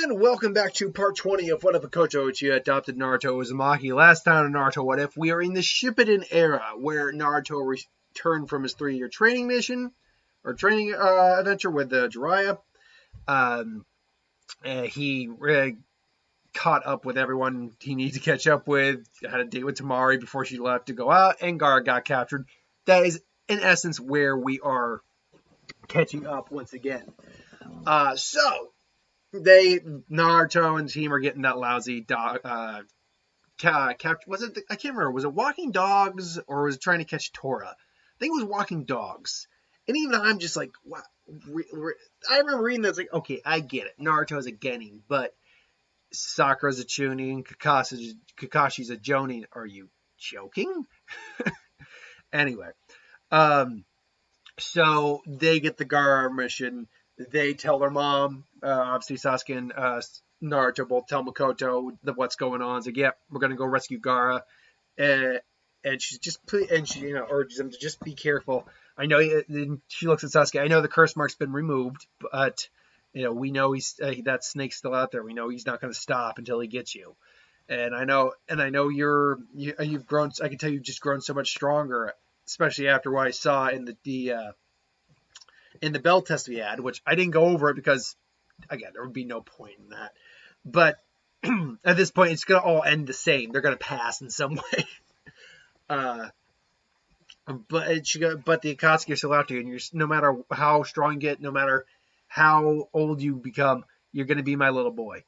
And welcome back to part 20 of What If Mikoto Uchiha Adopted Naruto Uzumaki. Last time in Naruto What If, we are in the Shippuden era, where Naruto returned from his 3-year training mission, or training adventure with Jiraiya. He caught up with everyone he needed to catch up with, had a date with Tamari before she left to go out, and Gaara got captured. That is, in essence, where we are catching up once again. Naruto and team are getting that lousy dog. Was it? I can't remember. Was it walking dogs or was it trying to catch Tora? I think it was walking dogs. And even I'm just like, wow. I remember reading that. It's like, okay, I get it. Naruto's a Genin, but Sakura's a Chunin, Kakashi's a Jonin. Are you joking? Anyway, so they get the Gaara mission. They tell their mom, obviously Sasuke and Naruto both tell Mikoto what's going on. It's like, yeah, we're gonna go rescue Gaara, and she's just urges them to just be careful. I know she looks at Sasuke. I know the curse mark's been removed, but we know that snake's still out there. We know he's not gonna stop until he gets you. And I know you've grown. I can tell you've just grown so much stronger, especially after what I saw in the bell test we had, which I didn't go over it because, again, there would be no point in that. But at this point, it's going to all end the same. They're going to pass in some way. But the Akatsuki are still after you, and no matter how strong you get, no matter how old you become, you're going to be my little boy.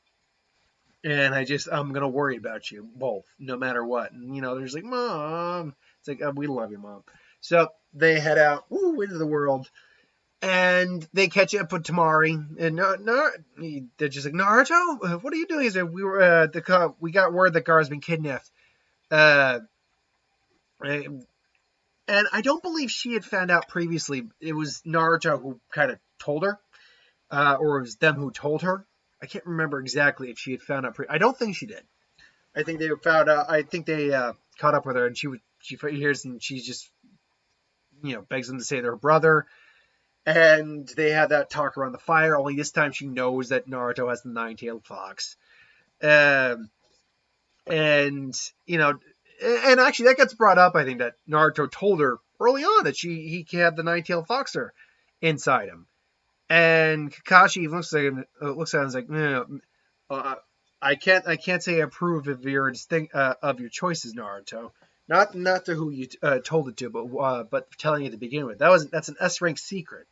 And I'm going to worry about you both, no matter what. And, they're just like, Mom. It's like, we love you, Mom. So they head out into the world. And they catch up with Tamari, and they're just like, Naruto, what are you doing? He said, we got word that Gaara's been kidnapped. And I don't believe she had found out previously. It was Naruto who kind of told her, or it was them who told her. I can't remember exactly if she had found out. I don't think she did. I think they found out. I think they caught up with her, and she hears, and she just begs them to say they're her brother. And they had that talk around the fire, only this time she knows that Naruto has the nine-tailed fox. And actually that gets brought up, I think, that Naruto told her early on that he had the nine-tailed foxer inside him. And Kakashi looks at him and is like, I can't say I approve of your choices, Naruto. Not to who you told it to, but telling it to begin with. That's an S-rank secret.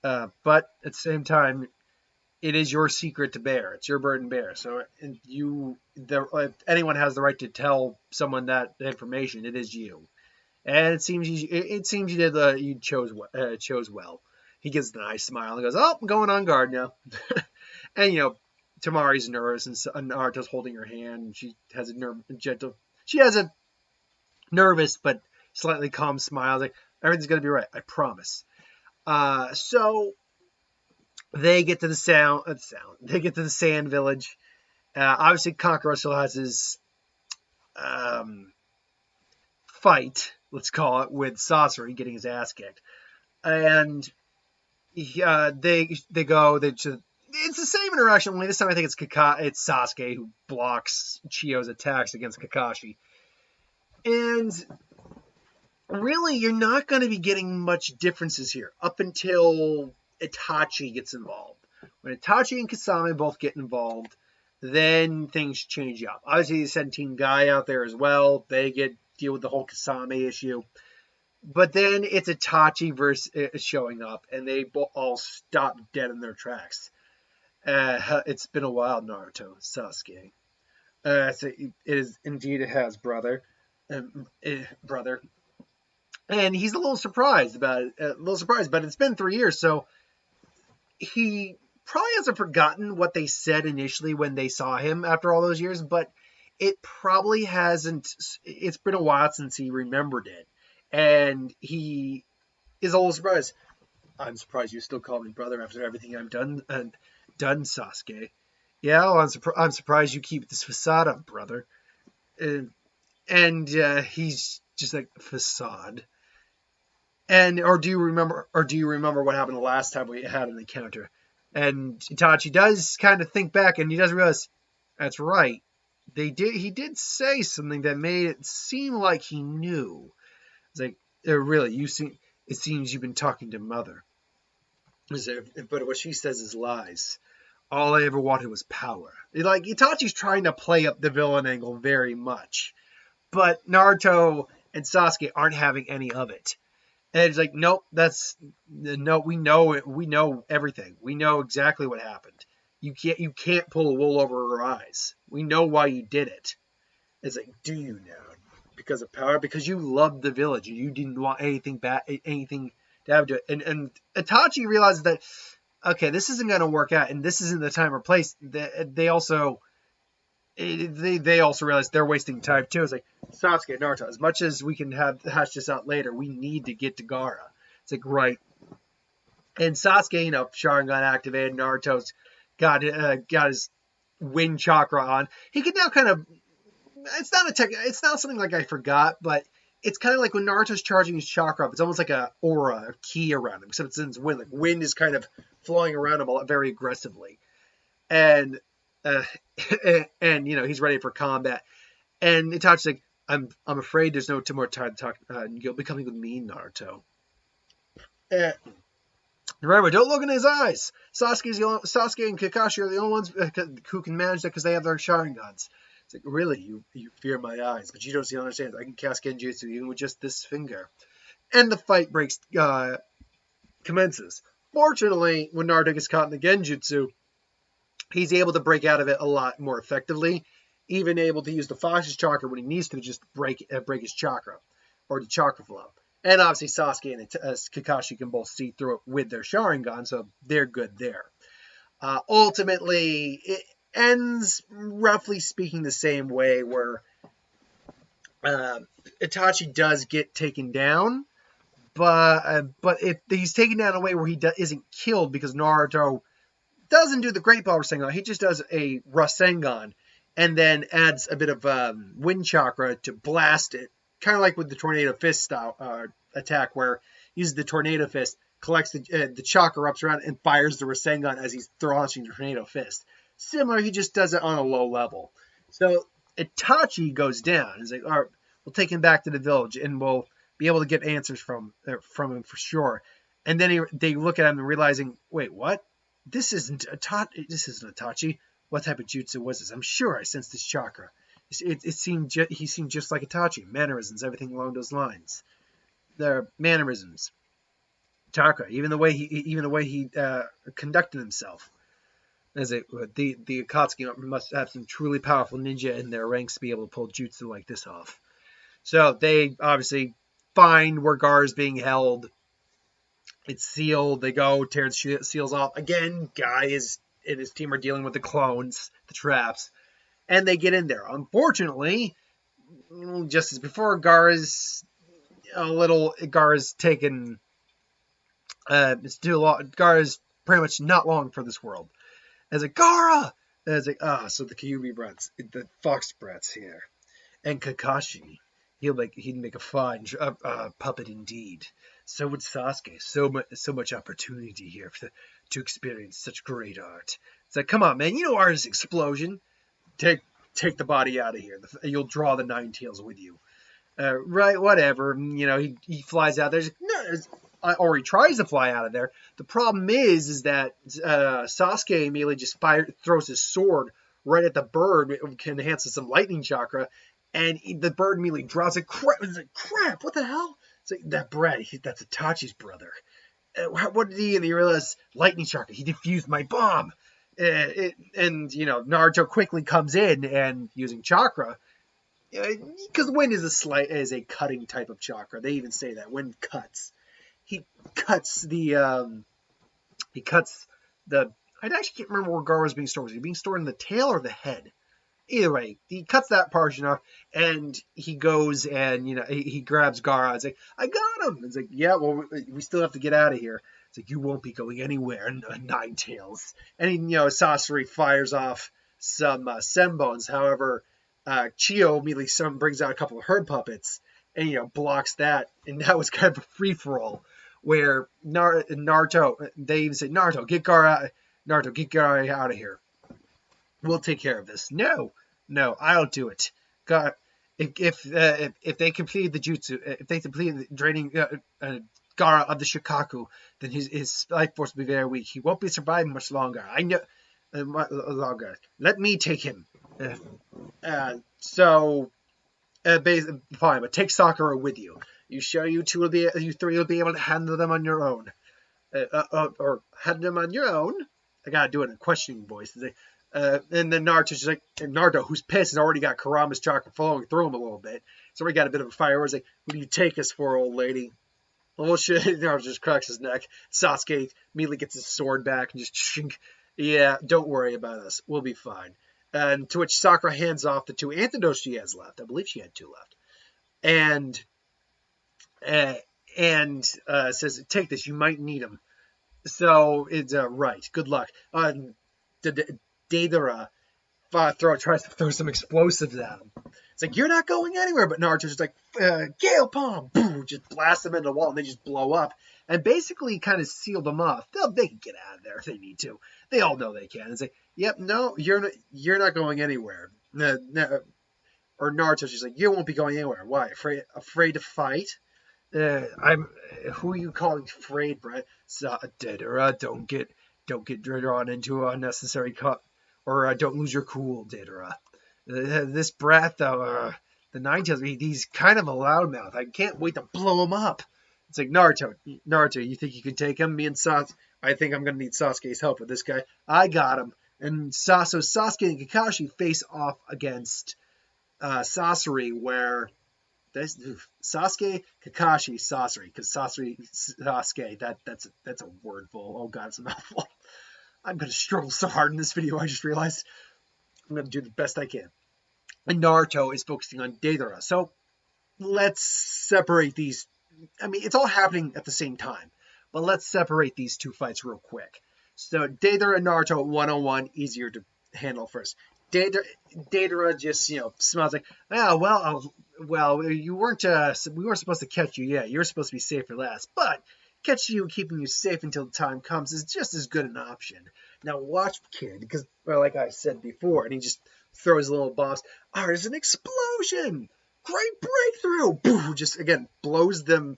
But at the same time, it is your secret to bear. It's your burden to bear. So, if anyone has the right to tell someone that information, it is you. And it seems you chose well. He gives a nice smile and goes, "Oh, I'm going on guard now." And Tamari's nervous, and Naruto's holding her hand, and she has a nervous but slightly calm smile. Like, everything's gonna be right, I promise. So they get to the sand village. Obviously Kankuro still has his fight, let's call it, with Sasori getting his ass kicked. And it's the same interaction, only this time I think it's Sasuke who blocks Chiyo's attacks against Kakashi. And really, you're not going to be getting much differences here up until Itachi gets involved. When Itachi and Kasame both get involved, then things change up. Obviously, the 17 guy out there as well. They deal with the whole Kasame issue. But then it's Itachi showing up, and they all stop dead in their tracks. It's been a while, Naruto, Sasuke. It has, brother. Brother. And he's a little surprised about it. But it's been 3 years, so he probably hasn't forgotten what they said initially when they saw him after all those years, but it probably hasn't. It's been a while since he remembered it. And he is a little surprised. I'm surprised you still call me brother after everything I've done, Sasuke. Yeah, well, I'm surprised you keep this facade up, brother. And he's just like, facade. Or do you remember what happened the last time we had an encounter? And Itachi does kind of think back, and he does realize that's right. He did say something that made it seem like he knew. It's like, really, it seems you've been talking to Mother. But what she says is lies. All I ever wanted was power. Like, Itachi's trying to play up the villain angle very much. But Naruto and Sasuke aren't having any of it. And it's like, nope, we know it. We know everything. We know exactly what happened. You can't pull a wool over her eyes. We know why you did it. It's like, do you know? Because of power? Because you loved the village and you didn't want anything to happen to it. And Itachi realizes that, okay, this isn't going to work out, and this isn't the time or place. They also realize they're wasting time too. It's like, Sasuke, Naruto, as much as we can hash this out later, we need to get to Gaara. It's like, right. And Sasuke, Sharingan activated. Naruto's got his wind chakra on. He can now kind of. It's not something like I forgot, but it's kind of like when Naruto's charging his chakra up. It's almost like a aura, a key around him, except it's in his wind. Like wind is kind of flowing around him very aggressively, and he's ready for combat. And Itachi's like, I'm afraid there's no more time to talk. You'll be coming with me, Naruto. Remember, don't look in his eyes. Sasuke and Kakashi are the only ones who can manage that because they have their Sharingans. It's like, really, you fear my eyes, but you don't understand. I can cast Genjutsu even with just this finger. And the fight commences. Fortunately, when Naruto gets caught in the Genjutsu, he's able to break out of it a lot more effectively, even able to use the Fox's chakra when he needs to just break his chakra, or the chakra flow. And obviously Sasuke and Kakashi can both see through it with their Sharingan, so they're good there. Ultimately, it ends, roughly speaking, the same way, where Itachi does get taken down, but he's taken down in a way where he isn't killed, because Naruto doesn't do the Great Ball Rasengan. He just does a Rasengan and then adds a bit of wind chakra to blast it, kind of like with the Tornado Fist style attack, where he uses the Tornado Fist, collects the chakra ups around, and fires the Rasengan as he's launching the Tornado Fist. Similar, he just does it on a low level. So Itachi goes down. He's like, all right, we'll take him back to the village, and we'll be able to get answers from him for sure. And then they look at him and realizing, wait, what? This isn't Itachi. What type of jutsu was this? I'm sure I sensed this chakra. He seemed just like Itachi. Mannerisms, everything along those lines. Their mannerisms, chakra, even the way he conducted himself. As the Akatsuki must have some truly powerful ninja in their ranks to be able to pull jutsu like this off. So they obviously find where Gaara is being held. It's sealed. They go, tear the seals off. Again, Guy and his team are dealing with the clones, the traps, and they get in there. Unfortunately, just as before, Gaara's taken. It's too long. Gaara's pretty much not long for this world. As a Gaara, as a so the Kyuubi brats, the Fox brats here, and Kakashi, he'd make a fine puppet indeed. So would Sasuke. So much opportunity here to experience such great art. It's like, come on, man, art is explosion. Take the body out of here. You'll draw the Nine Tails with you. Right, whatever. He flies out there. Or he tries to fly out of there. The problem is that Sasuke immediately just throws his sword right at the bird. It can enhance some lightning chakra, and the bird immediately drops it. It's like, crap, what the hell? It's like, that brat, that's Itachi's brother. What did he? And he realized, lightning chakra. He defused my bomb. Naruto quickly comes in and using chakra, because wind is a cutting type of chakra. They even say that wind cuts. He cuts the. I actually can't remember where Gaara was being stored. Was he being stored in the tail or the head? Either way, he cuts that portion off, and he goes and he grabs Gaara. It's like, I got him. It's like, yeah, well, we still have to get out of here. It's like, you won't be going anywhere, Nine Tails. And Sasori fires off some Senbons. However, Chio immediately brings out a couple of herd puppets and blocks that, and that was kind of a free for all. Where Naruto, they even say, Naruto, get Gaara Naruto, get out of here. We'll take care of this. No, no, I'll do it. God, if they completed the jutsu, if they completed the draining Gaara of the Shikaku, then his life force will be very weak. He won't be surviving much longer. I know, much longer. Let me take him. So, fine, but take Sakura with you. You sure you three will be able to handle them on your own, or handle them on your own? I gotta do it in a questioning voice. And then Naruto's just like, and Naruto, who's pissed, has already got Kurama's chakra flowing through him a little bit. So we got a bit of a fire. He's like, "Who do you take us for, old lady?" Oh shit! Naruto just cracks his neck. Sasuke immediately gets his sword back and just shink. Yeah, don't worry about us. We'll be fine. And to which Sakura hands off the 2 antidotes she has left. I believe she had 2 left. And says, "Take this. You might need them." So it's right. Good luck. Deidara tries to throw some explosives at him. It's like, "You're not going anywhere," but Naruto's just like, "Gale Palm!" Boom, just blast them into the wall, and they just blow up, and basically kind of seal them off. They can get out of there if they need to. They all know they can. It's like, "Yep, no, you're not going anywhere." No, or Naruto's just like, "You won't be going anywhere. Why? Afraid to fight?" Who are you calling afraid, Brett? Deidara, don't get drawn into unnecessary cut, or don't lose your cool, Deidara. This brat, though, the Nine Tails, he's kind of a loudmouth. I can't wait to blow him up. It's like, Naruto, you think you can take him? Me and I think I'm gonna need Sasuke's help with this guy. I got him. And so Sasuke and Kakashi face off against Sasori, where Sasuke, Kakashi, Sasori, because Sasuke, that's a wordful. Oh god, it's a mouthful. I'm gonna struggle so hard in this video. I just realized I'm gonna do the best I can. And Naruto is focusing on Deidara. So let's separate these. I mean, it's all happening at the same time, but let's separate these 2 fights real quick. So Deidara and Naruto 101, easier to handle first. Deidara just, smiles like, well, you weren't, we weren't supposed to catch you yet. You're supposed to be safe for last, but catching you and keeping you safe until the time comes is just as good an option. Now watch, kid, because, well, like I said before, and he just throws a little boss. Oh, there's an explosion! Great breakthrough! Boom! Just, again, blows them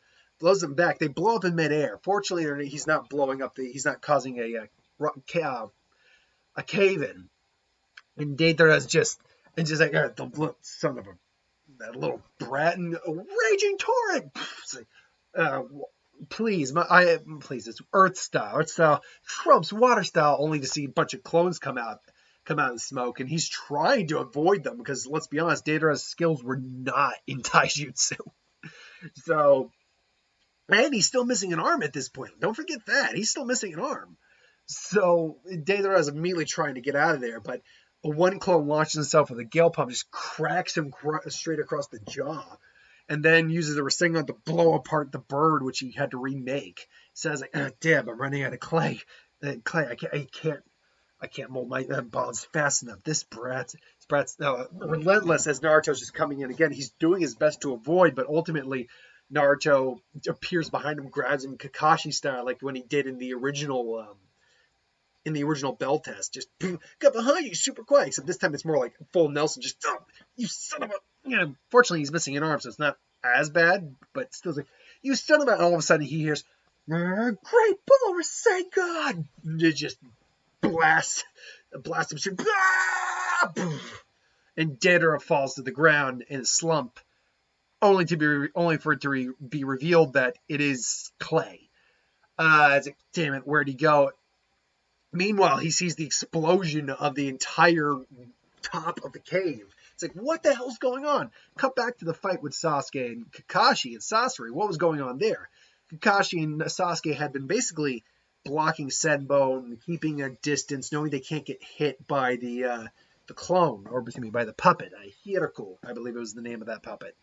back. They blow up in midair. Fortunately, he's not blowing up he's not causing a cave-in. And Deidara's just like, the son of that little brat, and a raging torrent. Like, please, it's Earth style. Earth style trumps water style, only to see a bunch of clones come out in smoke, and he's trying to avoid them because, let's be honest, Deidara's skills were not in taijutsu. So, and he's still missing an arm at this point. Don't forget that. He's still missing an arm. So Deidara is immediately trying to get out of there, but one clone launches himself with a gale pump, just cracks him straight across the jaw, and then uses a Rasengan to blow apart the bird, which he had to remake. Says, like, damn, I'm running out of clay. I can't mold my bonds fast enough. This brat's relentless as Naruto's just coming in again. He's doing his best to avoid, but ultimately Naruto appears behind him, grabs him Kakashi style, like when he did in the original bell test. Just get behind you super quick. Except this time it's more like full Nelson. Just, you son of a. Fortunately, he's missing an arm, so it's not as bad, but still, like, you son of a. All of a sudden, he hears, "Great Bull Rasengan!" It just blast him straight. And Deidara falls to the ground in a slump, only for it to be revealed that it is clay. It's like, damn it, where'd he go? Meanwhile, he sees the explosion of the entire top of the cave. It's like, what the hell's going on? Cut back to the fight with Sasuke and Kakashi and Sasori. What was going on there? Kakashi and Sasuke had been basically blocking Senbone and keeping a distance, knowing they can't get hit by the clone, or by the puppet. Hirako, I believe it was the name of that puppet.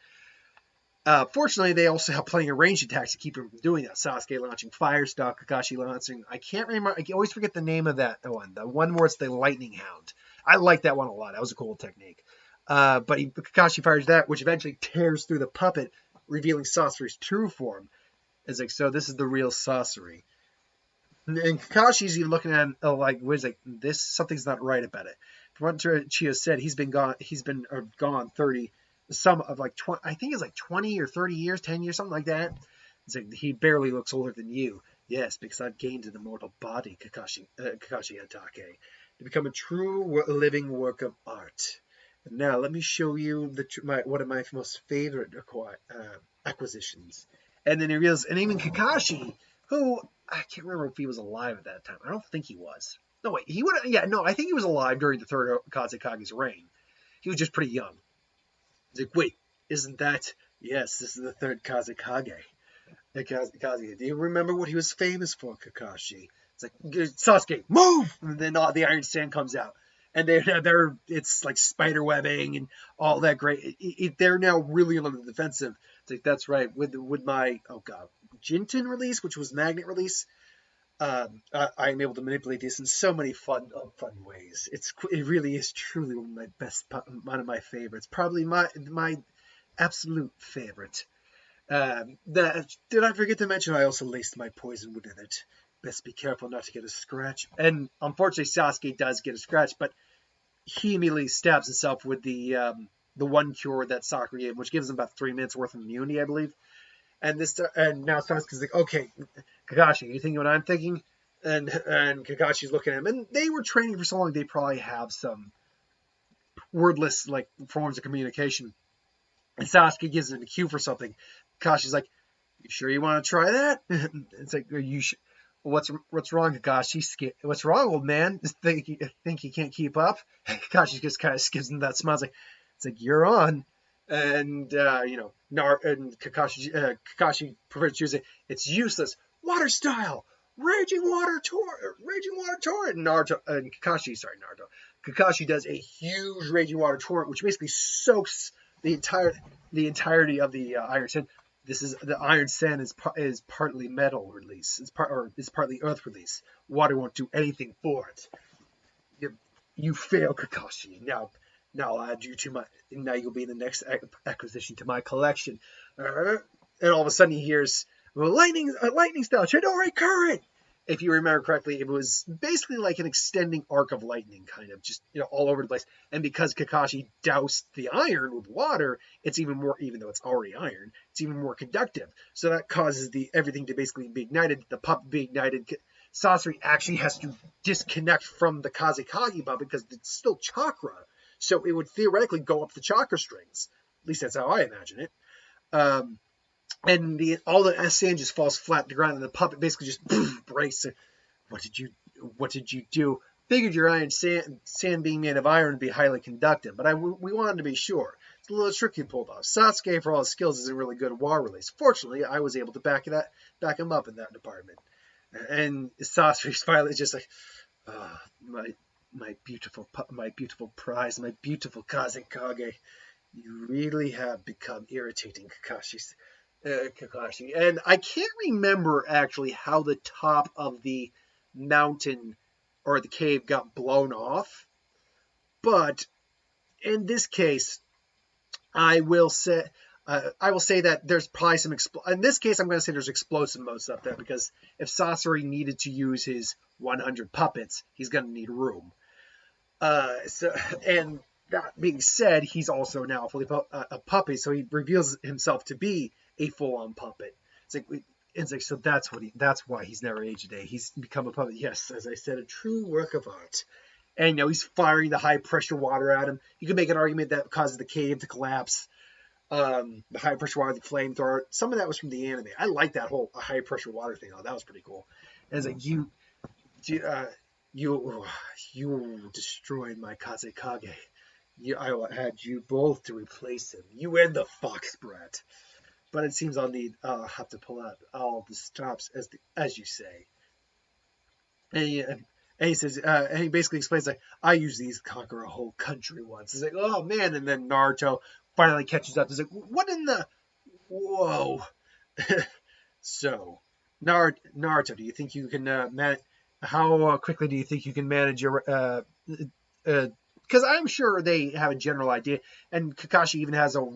Fortunately, they also have plenty of ranged attacks to keep him from doing that. Sasuke launching Fire Stalk, Kakashi launching... I can't remember... I always forget the name of that one. The one where it's the Lightning Hound. I like that one a lot. That was a cool technique. But Kakashi fires that, which eventually tears through the puppet, revealing Sasori's true form. It's like, so this is the real Sasori. And Kakashi's even looking at him like, "Wait, like this? Something's not right about it." From what Uchiha said, he's been gone. He's been gone 30, some of like 20. I think it's like 20 or 30 years, 10 years, something like that. It's like he barely looks older than you. Yes, because I've gained an immortal body, Kakashi Hatake, to become a true living work of art. And now let me show you one of my most favorite acquisitions. And then he reveals, and even Kakashi, who I can't remember if he was alive at that time. I don't think he was. No, wait, he would. Yeah, no, I think he was alive during the third Kazekage's reign. He was just pretty young. He's like, wait, isn't that? Yes, this is the third Kazekage. Kazekage, do you remember what he was famous for, Kakashi? It's like, Sasuke, move! And then the Iron Sand comes out. And it's like spider webbing and all that great. They're now really on the defensive. It's like, that's right. With my, oh god, Jinten release, which was magnet release, I am able to manipulate this in so many fun ways. It really is truly one of my favorites. Probably my absolute favorite. Did I forget to mention I also laced my poison wood in it? Best be careful not to get a scratch. And unfortunately, Sasuke does get a scratch, but he immediately stabs himself with the one cure that Sakura gave him, which gives him about 3 minutes worth of immunity, I believe. And now Sasuke's like, okay, Kakashi, you thinking what I'm thinking? And Kakashi's looking at him, and they were training for so long, they probably have some wordless like forms of communication. And Sasuke gives him a cue for something. Kakashi's like, "You sure you want to try that?" It's like, "Are you sure? What's wrong, Kakashi? What's wrong, old man? Think you can't keep up?" Kakashi just kind of gives him that smile. It's like you're on. And and Kakashi prefers to use it. It's useless. Water style, raging water torrent. And Kakashi does a huge raging water torrent, which basically soaks the entirety of the Iron Sand. This is the Iron Sand is partly metal release. It's partly earth release. Water won't do anything for it. You fail, Kakashi. Now I'll add you to my. Now you'll be the next acquisition to my collection. And all of a sudden he hears lightning style Chidori current. If you remember correctly, it was basically like an extending arc of lightning, kind of just all over the place. And because Kakashi doused the iron with water, it's even more. Even though it's already iron, it's even more conductive. So that causes everything to basically be ignited. The puppet be ignited. Sasori actually has to disconnect from the Kazekage puppet because it's still chakra. So it would theoretically go up the chakra strings. At least that's how I imagine it. And all the sand just falls flat to the ground, and the puppet basically just breaks. What did you do? Figured your iron sand being made of iron would be highly conductive, but we wanted to be sure. It's a little tricky pulled off. Sasuke, for all his skills, isn't really good at water release. Fortunately, I was able to back him up in that department. And Sasuke's finally just like, my beautiful prize, my beautiful Kazekage. You really have become irritating, Kakashi. And I can't remember actually how the top of the mountain or the cave got blown off. But in this case, I will say that there's probably some. In this case, I'm going to say there's explosive modes up there because if Sasori needed to use his 100 puppets, he's going to need room. And that being said, he's also now fully a puppet, so he reveals himself to be a full-on puppet. It's like so that's why he's never aged a day. He's become a puppet. Yes, as I said, a true work of art. And he's firing the high pressure water at him. You can make an argument that causes the cave to collapse. The high pressure water, the flamethrower. Some of that was from the anime. I like that whole high pressure water thing. Oh, that was pretty cool. And it's like you destroyed my Kazekage. I had you both to replace him. You and the fox brat. But it seems I'll have to pull out all the stops as you say. And he says, and he basically explains like, I used these to conquer a whole country once. It's like, oh man, and then Naruto finally catches up. He's like, what in the, whoa. So, Naruto, do you think you can manage? How quickly do you think you can manage your? Because I'm sure they have a general idea, and Kakashi even has a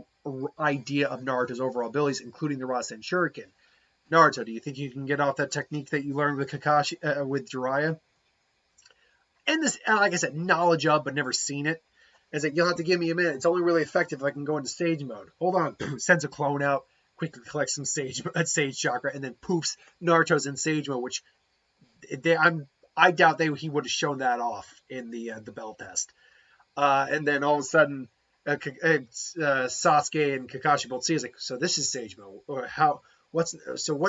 idea of Naruto's overall abilities, including the Rasen Shuriken. Naruto, do you think you can get off that technique that you learned with Kakashi, with Jiraiya? And this, like I said, knowledge of, but never seen it. It's like, you'll have to give me a minute. It's only really effective if I can go into sage mode. Hold on. Sends a clone out, quickly collects some sage chakra, and then poofs, Naruto's in sage mode, which I doubt he would have shown that off in the bell test. And then all of a sudden, Sasuke and Kakashi both see, is like, so this is sage mode, or what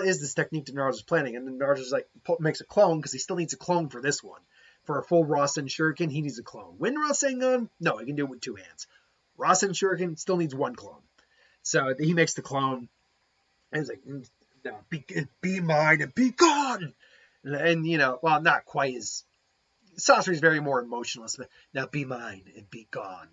is this technique that Naruto's planning? And then Naruto's like, makes a clone, because he still needs a clone for this one. For a full Rasen Shuriken, he needs a clone. Wind Rasengan, no, he can do it with 2 hands. Rasen Shuriken still needs 1 clone. So he makes the clone, and he's like, no, be mine and be gone. And, well, not quite as... Sasuke's very more emotionless, but now be mine and be gone.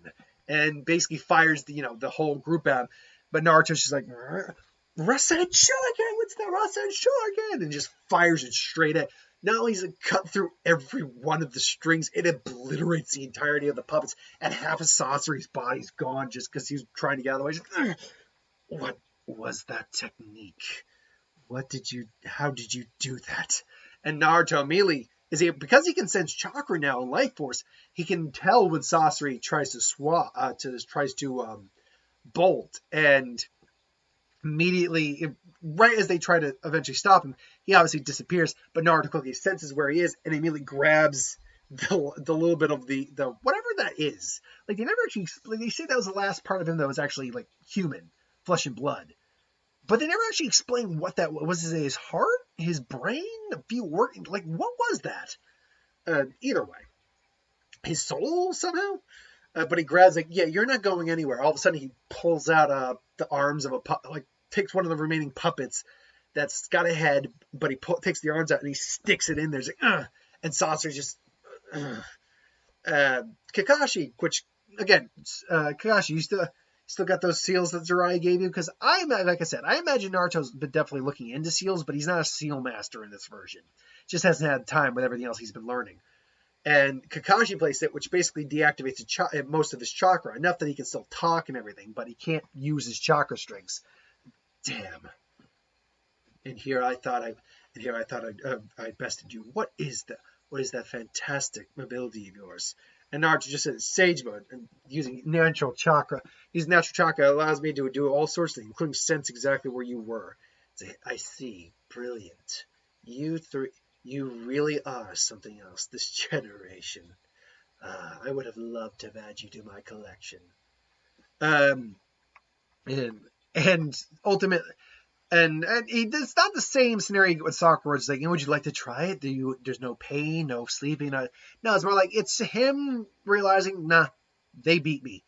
And basically fires the whole group at him. But Naruto's just like, Rasen Shuriken, what's the Rasen Shuriken? And just fires it straight at. Not only does it cut through every one of the strings, it obliterates the entirety of the puppets, and half of Sasori's body's gone just because he's trying to get out of the way. What was that technique? How did you do that? And Naruto immediately because he can sense chakra now and life force, he can tell when Sasori tries to bolt, and immediately, right as they try to eventually stop him, he obviously disappears, but Naruto quickly senses where he is and immediately grabs the little bit of the whatever that is. Like, they never actually, they say that was the last part of him that was actually like human, flesh and blood. But they never actually explained what that was. His heart? His brain? A few working? Like, what was that? Either way. His soul, somehow? But he grabs, like, yeah, you're not going anywhere. All of a sudden, he pulls out the arms of takes one of the remaining puppets that's got a head, but he takes the arms out and he sticks it in there. He's like, ugh. And Sasori just, Kakashi, which, again, Kakashi, you still got those seals that Jiraiya gave you? Because like I said, I imagine Naruto's been definitely looking into seals, but he's not a seal master in this version. Just hasn't had time with everything else he's been learning. And Kakashi placed it, which basically deactivates most of his chakra, enough that he can still talk and everything, but he can't use his chakra strings. Damn. And here I thought I'd bested you. What is that fantastic ability of yours? And Naruto just said sage mode, and using natural chakra. Using natural chakra allows me to do all sorts of things, including sense exactly where you were. Say, I see. Brilliant. You really are something else this generation. I would have loved to have added you to my collection. And ultimately, and it's not the same scenario with Sakura. It's like, would you like to try it? There's no pain, no sleeping. No, it's more like it's him realizing, nah, they beat me,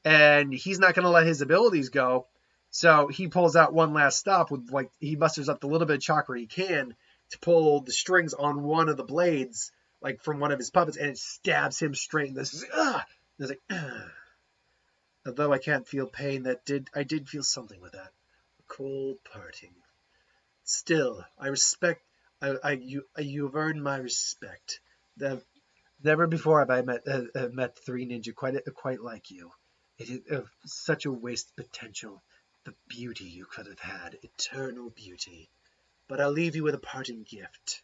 and he's not going to let his abilities go. So he pulls out one last stop with, like, he musters up the little bit of chakra he can to pull the strings on one of the blades, like from one of his puppets, and it stabs him straight in this. It's like, although I can't feel pain, I did feel something with that. Cold parting. Still, I respect. You have earned my respect. Never before have I met 3 ninja quite like you. It is such a waste potential. The beauty you could have had, eternal beauty. But I'll leave you with a parting gift.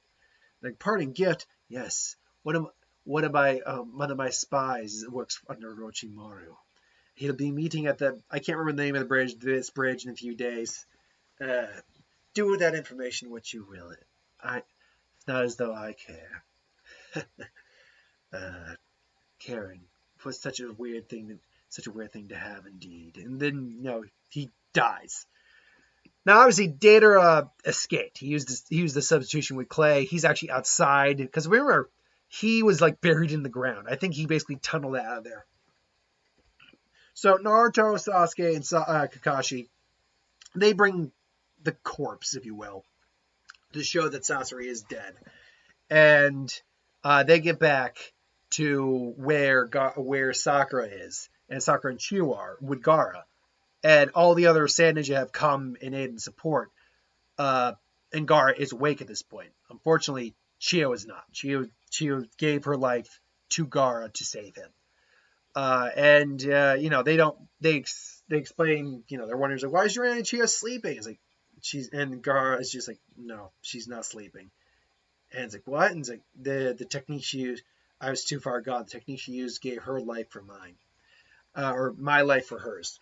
Like, parting gift, yes. One of my spies works under Orochimaru. He'll be meeting at I can't remember the name of this bridge in a few days. Do with that information what you will. It's not as though I care. Caring was such a weird thing to have, indeed. And then, he dies. Now, obviously, Deidara escaped. He used the substitution with Clay. He's actually outside, because remember, he was like buried in the ground. I think he basically tunneled out of there. So Naruto, Sasuke, and Kakashi, they bring the corpse, if you will, to show that Sasori is dead. And they get back to where Sakura is, and Sakura and Chiyo are, with Gaara. And all the other Sand Ninja have come in aid and support. And Gaara is awake at this point. Unfortunately, Chiyo is not. Chiyo gave her life to Gaara to save him. They explain, they're wondering, like, why is your Aunt Chiyo sleeping? It's like, and Gaara is just like, no, she's not sleeping. And it's like, what? And it's like, the technique she used, I was too far gone. The technique she used gave her life for mine, or my life for hers.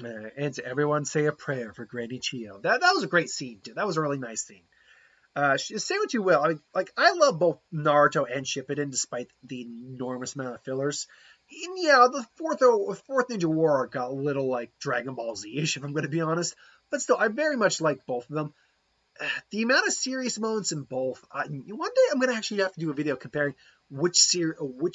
And so everyone say a prayer for Granny Chio. That was a great scene too. That was a really nice scene. Say what you will. I mean, like, I love both Naruto and Shippuden, despite the enormous amount of fillers. And yeah, the fourth Ninja War got a little like Dragon Ball Z-ish, if I'm going to be honest. But still, I very much like both of them. The amount of serious moments in both. One day I'm going to actually have to do a video comparing which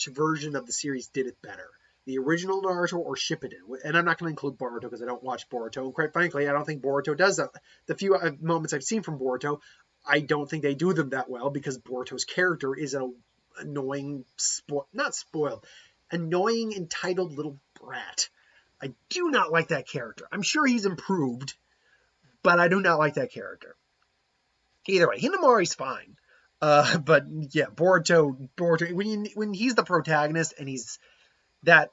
version of the series did it better. The original Naruto or Shippuden. And I'm not going to include Boruto because I don't watch Boruto. And quite frankly, I don't think Boruto does that. The few moments I've seen from Boruto, I don't think they do them that well because Boruto's character is an annoying, not spoiled, annoying, entitled little brat. I do not like that character. I'm sure he's improved, but I do not like that character. Either way, Hinamari's fine. But yeah, Boruto, when he's the protagonist and he's that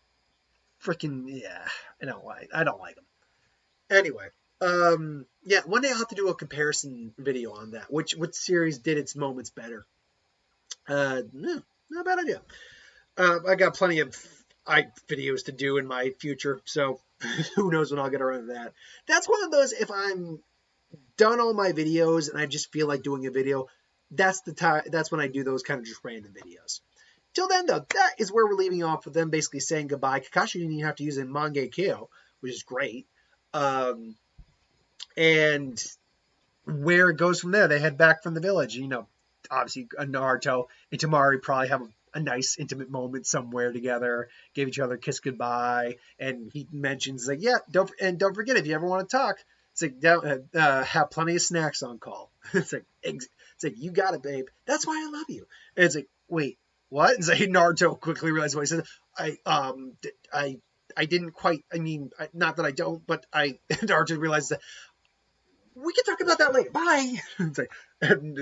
freaking, yeah, I don't like him. Anyway, yeah, one day I'll have to do a comparison video on that. Which series did its moments better? No, not a bad idea. I got plenty of videos to do in my future, so who knows when I'll get around to that. That's one of those, if I'm done all my videos and I just feel like doing a video, that's the time. That's when I do those kind of just random videos. Till then, though, that is where we're leaving off with them basically saying goodbye. Kakashi didn't even have to use a Mangekyo, which is great. And where it goes from there, they head back from the village. You know, obviously Naruto and Temari probably have a nice intimate moment somewhere together, give each other a kiss goodbye, and he mentions like, yeah, don't forget, if you ever want to talk, it's like, have plenty of snacks on call. It's like you got it, babe. That's why I love you. And it's like, wait, what? And so Naruto quickly realized what he said. I didn't quite. I mean, not that I don't, but Naruto realized that we can talk about that later. Bye. It's like, and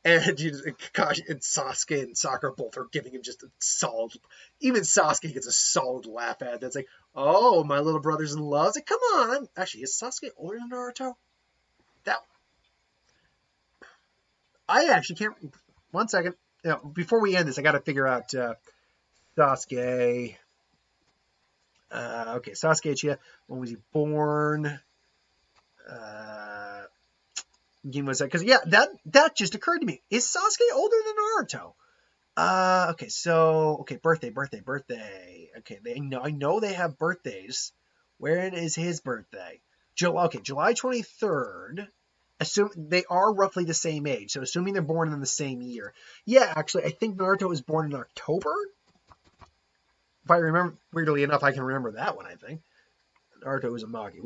Kakashi and Sasuke and Sakura both are giving him just a solid. Even Sasuke gets a solid laugh at it. That's like, oh, my little brother's in love. It's like, come on. Actually, is Sasuke older than Naruto? I actually can't. 1 second. You know, before we end this, I got to figure out Sasuke. Okay, Sasuke Uchiha. When was he born? Give me a second, because yeah, that just occurred to me. Is Sasuke older than Naruto? Okay, birthday. Okay, I know they have birthdays. When is his birthday? July 23rd. Assume they are roughly the same age, so assuming they're born in the same year. Yeah, actually, I think Naruto was born in October. If I remember, weirdly enough, I can remember that one, I think. Naruto was a Magi.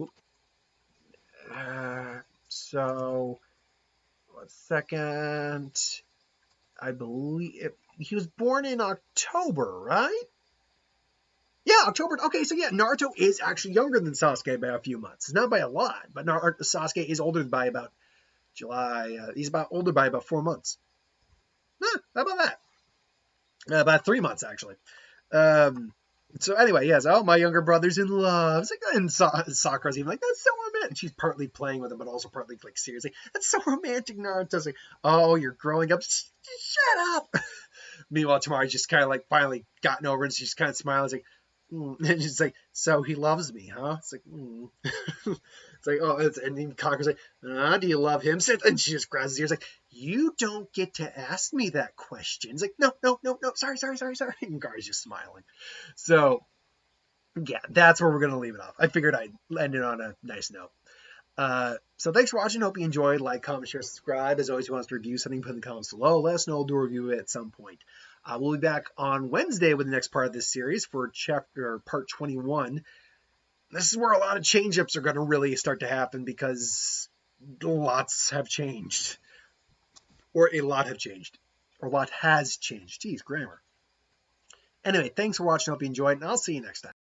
So, 1 second. I believe he was born in October, right? Yeah, October. Okay, so yeah, Naruto is actually younger than Sasuke by a few months. Not by a lot, but Sasuke is older by about July. He's older by about 4 months. How about that? About 3 months, actually. So anyway, yes. Oh, my younger brother's in love. It's like, and Sakura's even like, that's so romantic. She's partly playing with him, but also partly like seriously. That's so romantic. Naruto's like, oh, you're growing up. Shut up. Meanwhile, Tamari's just kind of like finally gotten over it. And she's kind of smiling. It's like, and she's like, so he loves me, huh? It's like, It's like, oh, and then Conker's like, do you love him? And she just grabs his ears like, you don't get to ask me that question. It's like, no, sorry. And Gar's just smiling. So, yeah, that's where we're going to leave it off. I figured I'd end it on a nice note. So thanks for watching. Hope you enjoyed. Like, comment, share, subscribe. As always, if you want us to review something, put in the comments below. Let us know. We'll do a review at some point. We'll be back on Wednesday with the next part of this series for part 21. This is where a lot of change-ups are going to really start to happen because lots have changed. Or a lot have changed. Or a lot has changed. Geez, grammar. Anyway, thanks for watching. Hope you enjoyed, and I'll see you next time.